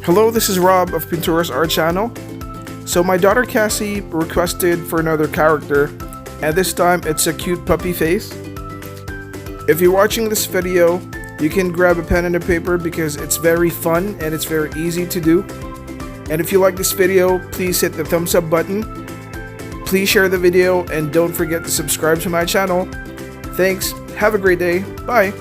Hello, this is Rob of Pintura's Art Channel. So my daughter Cassie requested for another character, and this time it's a cute puppy face. If you're watching this video, you can grab a pen and a paper because it's very fun and it's very easy to do. And if you like this video, please hit the thumbs up button. Please share the video and don't forget to subscribe to my channel. Thanks, have a great day, bye!